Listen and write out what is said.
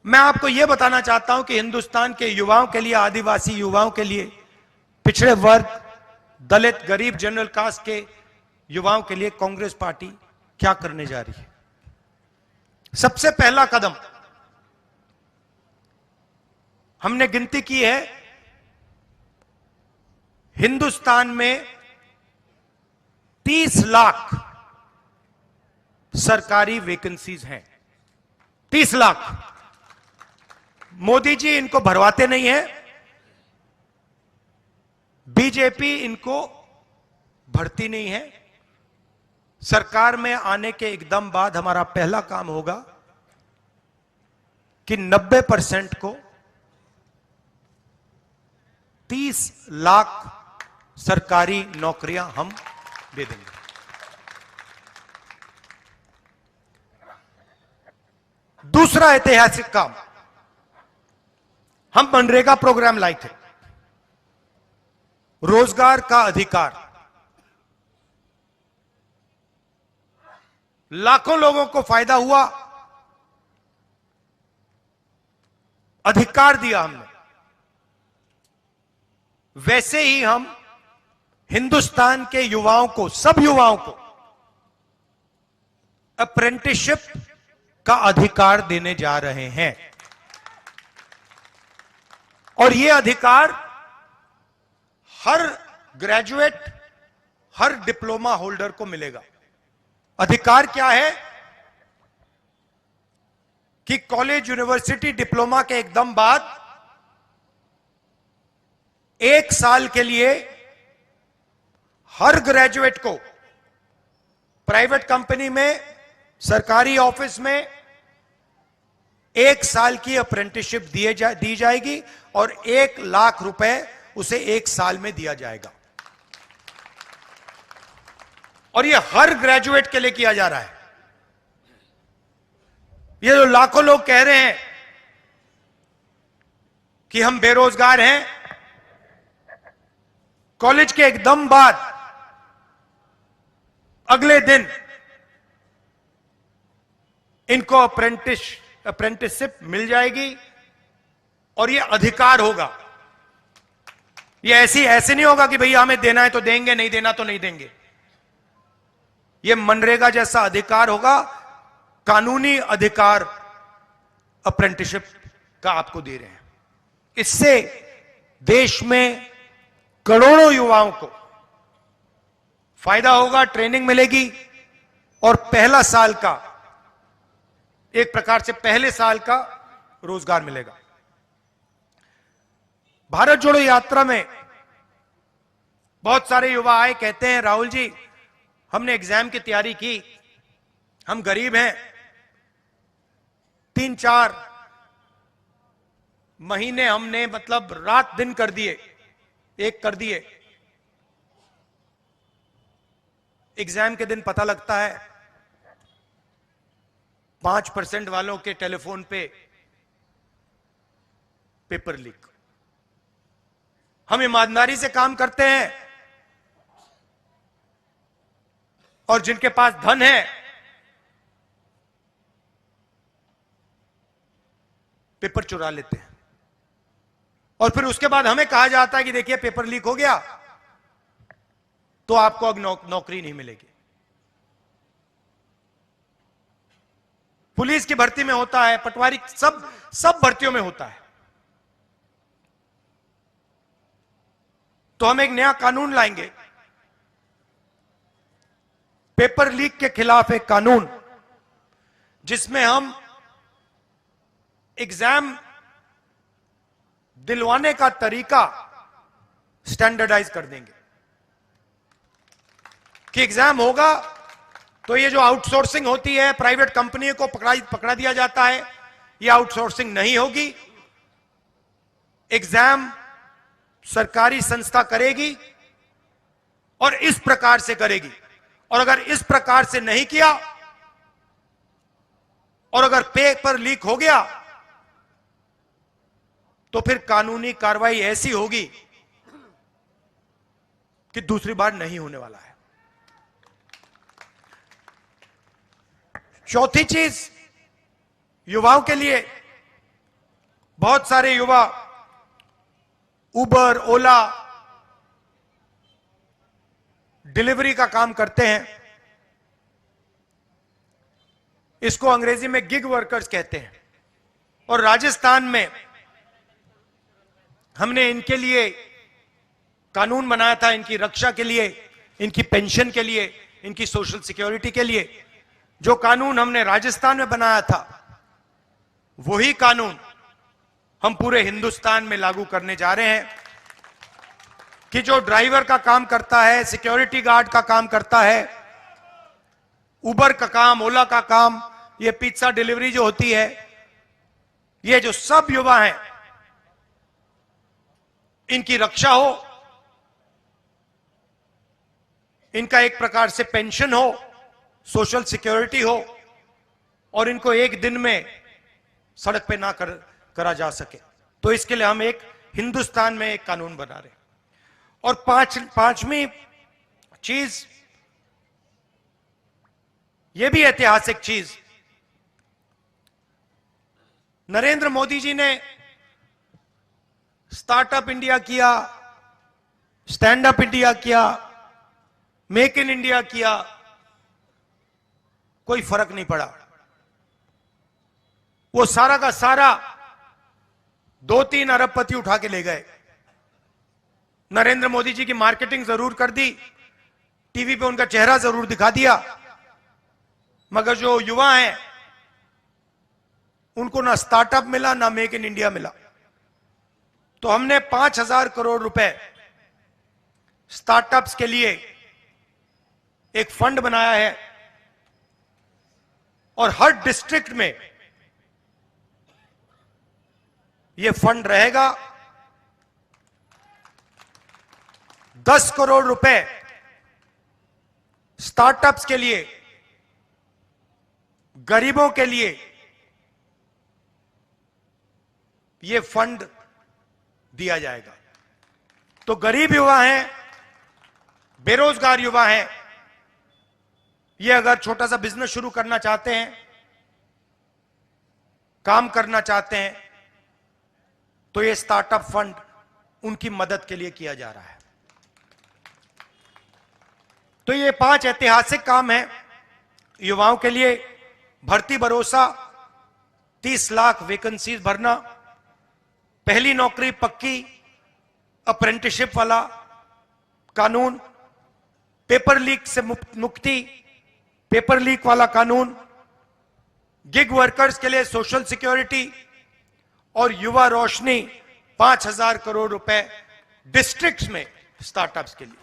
मैं आपको यह बताना चाहता हूं कि हिंदुस्तान के युवाओं के लिए, आदिवासी युवाओं के लिए, पिछड़े वर्ग, दलित, गरीब, जनरल कास्ट के युवाओं के लिए कांग्रेस पार्टी क्या करने जा रही है। सबसे पहला कदम हमने गिनती की है, हिंदुस्तान में 30 लाख सरकारी वैकेंसीज हैं। 30 लाख। मोदी जी इनको भरवाते नहीं है, बीजेपी इनको भरती नहीं है। सरकार में आने के एकदम बाद हमारा पहला काम होगा कि 90% को 30 लाख सरकारी नौकरियां हम दे देंगे। दूसरा ऐतिहासिक काम, हम मनरेगा प्रोग्राम लाए थे, रोजगार का अधिकार। लाखों लोगों को फायदा हुआ, अधिकार दिया हमने। वैसे ही हम हिंदुस्तान के युवाओं को, सब युवाओं को अप्रेंटिसशिप का अधिकार देने जा रहे हैं। और यह अधिकार हर ग्रेजुएट, हर डिप्लोमा होल्डर को मिलेगा। अधिकार क्या है कि कॉलेज, यूनिवर्सिटी, डिप्लोमा के एकदम बाद 1 साल के लिए हर ग्रेजुएट को प्राइवेट कंपनी में, सरकारी ऑफिस में 1 साल की अप्रेंटिसशिप दी जाएगी और 1 लाख रुपए उसे 1 साल में दिया जाएगा। और यह हर ग्रेजुएट के लिए किया जा रहा है। ये जो लाखों लोग कह रहे हैं कि हम बेरोजगार हैं, कॉलेज के एकदम बाद अगले दिन इनको अप्रेंटिसशिप मिल जाएगी और यह अधिकार होगा। यह ऐसे नहीं होगा कि भैया हमें देना है तो देंगे, नहीं देना तो नहीं देंगे। यह मनरेगा जैसा अधिकार होगा, कानूनी अधिकार अप्रेंटिसशिप का आपको दे रहे हैं। इससे देश में करोड़ों युवाओं को फायदा होगा, ट्रेनिंग मिलेगी और पहला साल का, एक प्रकार से पहले साल का रोजगार मिलेगा। भारत जोड़ो यात्रा में बहुत सारे युवा आए, कहते हैं राहुल जी हमने एग्जाम की तैयारी की, हम गरीब हैं, 3-4 महीने हमने मतलब रात दिन कर दिए, एक कर दिए। एग्जाम के दिन पता लगता है 5% वालों के टेलीफोन पे पेपर लीक। हम ईमानदारी से काम करते हैं और जिनके पास धन है पेपर चुरा लेते हैं और फिर उसके बाद हमें कहा जाता है कि देखिए पेपर लीक हो गया तो आपको अब नौकरी नहीं मिलेगी। पुलिस की भर्ती में होता है, पटवारी, सब भर्तियों में होता है। तो हम एक नया कानून लाएंगे, पेपर लीक के खिलाफ एक कानून, जिसमें हम एग्जाम दिलवाने का तरीका स्टैंडर्डाइज कर देंगे कि एग्जाम होगा तो ये जो आउटसोर्सिंग होती है, प्राइवेट कंपनी को पकड़ा दिया जाता है, ये आउटसोर्सिंग नहीं होगी। एग्जाम सरकारी संस्था करेगी और इस प्रकार से करेगी। और अगर इस प्रकार से नहीं किया और अगर पेपर लीक हो गया तो फिर कानूनी कार्रवाई ऐसी होगी कि दूसरी बार नहीं होने वाला है। चौथी चीज, युवाओं के लिए बहुत सारे युवा उबर, ओला, डिलीवरी का काम करते हैं। इसको अंग्रेजी में गिग वर्कर्स कहते हैं। और राजस्थान में हमने इनके लिए कानून बनाया था, इनकी रक्षा के लिए, इनकी पेंशन के लिए, इनकी सोशल सिक्योरिटी के लिए। जो कानून हमने राजस्थान में बनाया था, वही कानून हम पूरे हिंदुस्तान में लागू करने जा रहे हैं कि जो ड्राइवर का काम करता है, सिक्योरिटी गार्ड का काम करता है, उबर का काम, ओला का काम, ये पिज्जा डिलीवरी जो होती है, ये जो सब युवा हैं, इनकी रक्षा हो, इनका एक प्रकार से पेंशन हो, सोशल सिक्योरिटी हो, और इनको एक दिन में सड़क पे ना करा जा सके। तो इसके लिए हम एक हिंदुस्तान में एक कानून बना रहे हैं। और पांचवी चीज, यह भी ऐतिहासिक चीज, नरेंद्र मोदी जी ने स्टार्टअप इंडिया किया, स्टैंड अप इंडिया किया, मेक इन इंडिया किया, कोई फर्क नहीं पड़ा। वो सारा का सारा 2-3 अरबपति उठा के ले गए। नरेंद्र मोदी जी की मार्केटिंग जरूर कर दी, टीवी पे उनका चेहरा जरूर दिखा दिया, मगर जो युवा हैं उनको ना स्टार्टअप मिला, ना मेक इन इंडिया मिला। तो हमने 5,000 करोड़ रुपए स्टार्टअप्स के लिए एक फंड बनाया है, और हर डिस्ट्रिक्ट में यह फंड रहेगा। 10 करोड़ रुपए स्टार्टअप्स के लिए, गरीबों के लिए यह फंड दिया जाएगा। तो गरीब युवा हैं, बेरोजगार युवा हैं, ये अगर छोटा सा बिजनेस शुरू करना चाहते हैं, काम करना चाहते हैं, तो ये स्टार्टअप फंड उनकी मदद के लिए किया जा रहा है। तो ये 5 ऐतिहासिक काम हैं युवाओं के लिए। भर्ती भरोसा, 30 लाख वैकेंसीज भरना, पहली नौकरी पक्की, अप्रेंटिसशिप वाला कानून, पेपर लीक से मुक्ति, पेपर लीक वाला कानून, गिग वर्कर्स के लिए सोशल सिक्योरिटी, और युवा रोशनी 5,000 करोड़ रुपए डिस्ट्रिक्ट्स में स्टार्टअप्स के लिए।